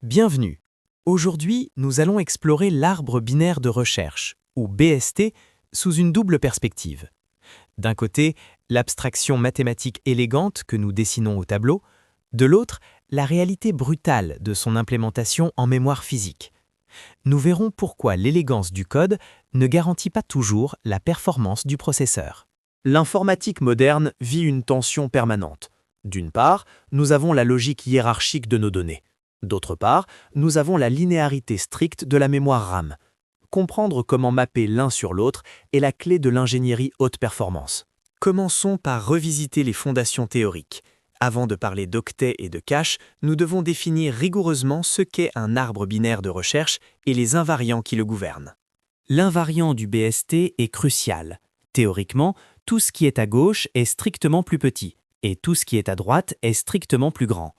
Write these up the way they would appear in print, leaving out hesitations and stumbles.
Bienvenue. Aujourd'hui, nous allons explorer l'arbre binaire de recherche, ou BST, sous une double perspective. D'un côté, l'abstraction mathématique élégante que nous dessinons au tableau, de l'autre, la réalité brutale de son implémentation en mémoire physique. Nous verrons pourquoi l'élégance du code ne garantit pas toujours la performance du processeur. L'informatique moderne vit une tension permanente. D'une part, nous avons la logique hiérarchique de nos données. D'autre part, nous avons la linéarité stricte de la mémoire RAM. Comprendre comment mapper l'un sur l'autre est la clé de l'ingénierie haute performance. Commençons par revisiter les fondations théoriques. Avant de parler d'octets et de cache, nous devons définir rigoureusement ce qu'est un arbre binaire de recherche et les invariants qui le gouvernent. L'invariant du BST est crucial. Théoriquement, tout ce qui est à gauche est strictement plus petit, et tout ce qui est à droite est strictement plus grand.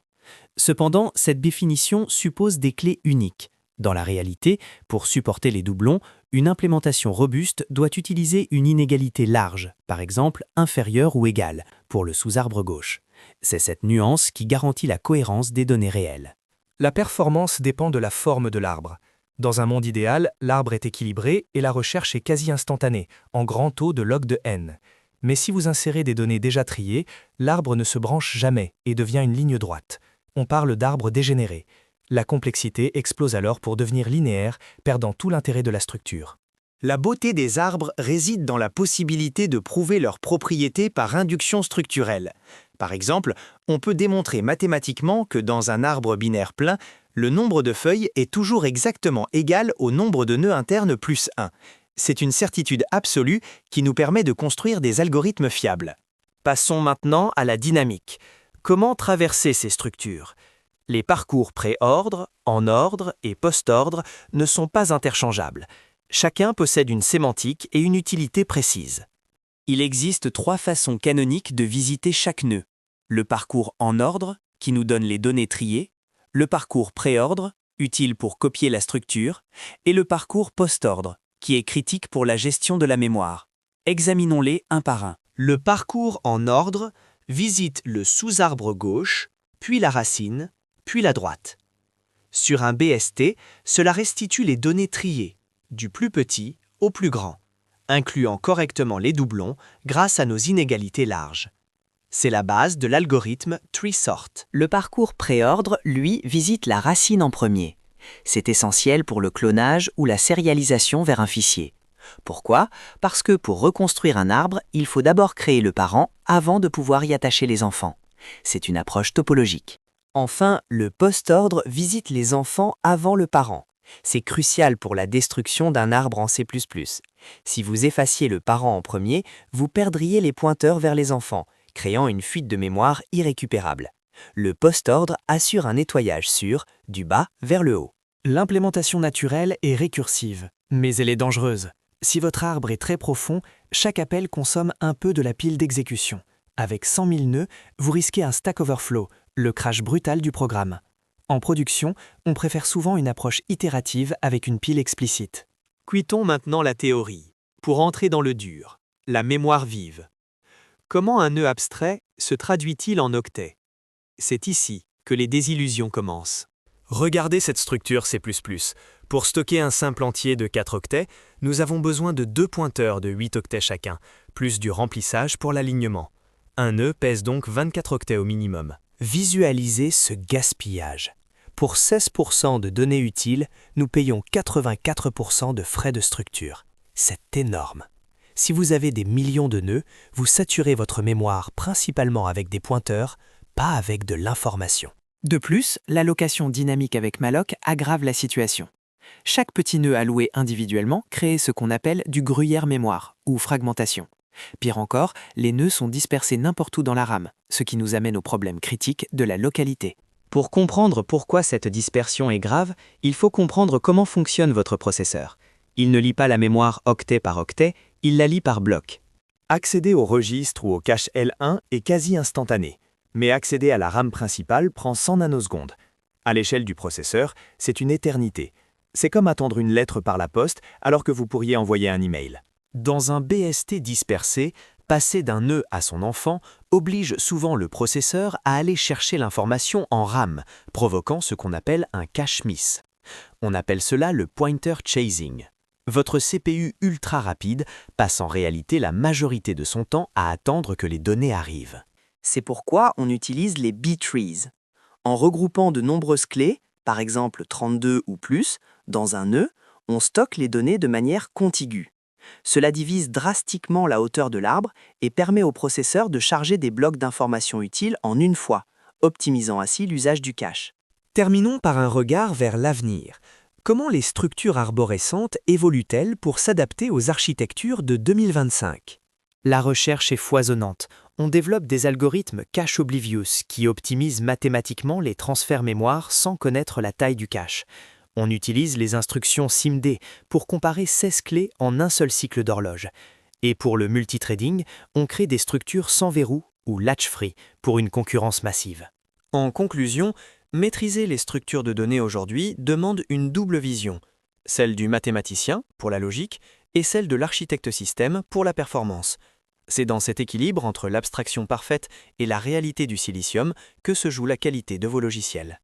Cependant, cette définition suppose des clés uniques. Dans la réalité, pour supporter les doublons, une implémentation robuste doit utiliser une inégalité large, par exemple inférieure ou égale, pour le sous-arbre gauche. C'est cette nuance qui garantit la cohérence des données réelles. La performance dépend de la forme de l'arbre. Dans un monde idéal, l'arbre est équilibré et la recherche est quasi instantanée, en grand taux de log de n. Mais si vous insérez des données déjà triées, l'arbre ne se branche jamais et devient une ligne droite. On parle d'arbre dégénéré. La complexité explose alors pour devenir linéaire, perdant tout l'intérêt de la structure. La beauté des arbres réside dans la possibilité de prouver leurs propriétés par induction structurelle. Par exemple, on peut démontrer mathématiquement que dans un arbre binaire plein, le nombre de feuilles est toujours exactement égal au nombre de nœuds internes plus 1. C'est une certitude absolue qui nous permet de construire des algorithmes fiables. Passons maintenant à la dynamique. Comment traverser ces structures ? Les parcours pré-ordre, en ordre et post-ordre ne sont pas interchangeables. Chacun possède une sémantique et une utilité précise. Il existe 3 façons canoniques de visiter chaque nœud. Le parcours en ordre, qui nous donne les données triées, le parcours pré-ordre, utile pour copier la structure, et le parcours post-ordre, qui est critique pour la gestion de la mémoire. Examinons-les un par un. Le parcours en ordre visite le sous-arbre gauche, puis la racine, puis la droite. Sur un BST, cela restitue les données triées, du plus petit au plus grand, incluant correctement les doublons grâce à nos inégalités larges. C'est la base de l'algorithme TreeSort. Le parcours préordre, lui, visite la racine en premier. C'est essentiel pour le clonage ou la sérialisation vers un fichier. Pourquoi ? Parce que pour reconstruire un arbre, il faut d'abord créer le parent avant de pouvoir y attacher les enfants. C'est une approche topologique. Enfin, le post-ordre visite les enfants avant le parent. C'est crucial pour la destruction d'un arbre en C++. Si vous effaciez le parent en premier, vous perdriez les pointeurs vers les enfants, créant une fuite de mémoire irrécupérable. Le post-ordre assure un nettoyage sûr, du bas vers le haut. L'implémentation naturelle est récursive, mais elle est dangereuse. Si votre arbre est très profond, chaque appel consomme un peu de la pile d'exécution. Avec 100 000 nœuds, vous risquez un Stack Overflow, le crash brutal du programme. En production, on préfère souvent une approche itérative avec une pile explicite. Quittons maintenant la théorie, pour entrer dans le dur, la mémoire vive. Comment un nœud abstrait se traduit-il en octets ? C'est ici que les désillusions commencent. Regardez cette structure C++. Pour stocker un simple entier de 4 octets, nous avons besoin de 2 pointeurs de 8 octets chacun, plus du remplissage pour l'alignement. Un nœud pèse donc 24 octets au minimum. Visualisez ce gaspillage. Pour 16% de données utiles, nous payons 84% de frais de structure. C'est énorme. Si vous avez des millions de nœuds, vous saturez votre mémoire principalement avec des pointeurs, pas avec de l'information. De plus, l'allocation dynamique avec malloc aggrave la situation. Chaque petit nœud alloué individuellement crée ce qu'on appelle du gruyère mémoire, ou fragmentation. Pire encore, les nœuds sont dispersés n'importe où dans la RAM, ce qui nous amène au problème critique de la localité. Pour comprendre pourquoi cette dispersion est grave, il faut comprendre comment fonctionne votre processeur. Il ne lit pas la mémoire octet par octet, il la lit par bloc. Accéder au registre ou au cache L1 est quasi instantané, mais accéder à la RAM principale prend 100 nanosecondes. À l'échelle du processeur, c'est une éternité. C'est comme attendre une lettre par la poste alors que vous pourriez envoyer un email. Dans un BST dispersé, Passer d'un nœud à son enfant oblige souvent le processeur à aller chercher l'information en RAM, provoquant ce qu'on appelle un cache miss. On appelle cela le pointer chasing. Votre CPU ultra rapide passe en réalité la majorité de son temps à attendre que les données arrivent. C'est pourquoi on utilise les B-trees. En regroupant de nombreuses clés, par exemple 32 ou plus, dans un nœud, on stocke les données de manière contiguë. Cela divise drastiquement la hauteur de l'arbre et permet au processeur de charger des blocs d'informations utiles en une fois, optimisant ainsi l'usage du cache. Terminons par un regard vers l'avenir. Comment les structures arborescentes évoluent-elles pour s'adapter aux architectures de 2025 ? La recherche est foisonnante. On développe des algorithmes cache oblivious qui optimisent mathématiquement les transferts mémoire sans connaître la taille du cache. On utilise les instructions SIMD pour comparer 16 clés en un seul cycle d'horloge. Et pour le multithreading, on crée des structures sans verrou ou latch-free pour une concurrence massive. En conclusion, maîtriser les structures de données aujourd'hui demande une double vision, celle du mathématicien pour la logique et celle de l'architecte système pour la performance. C'est dans cet équilibre entre l'abstraction parfaite et la réalité du silicium que se joue la qualité de vos logiciels.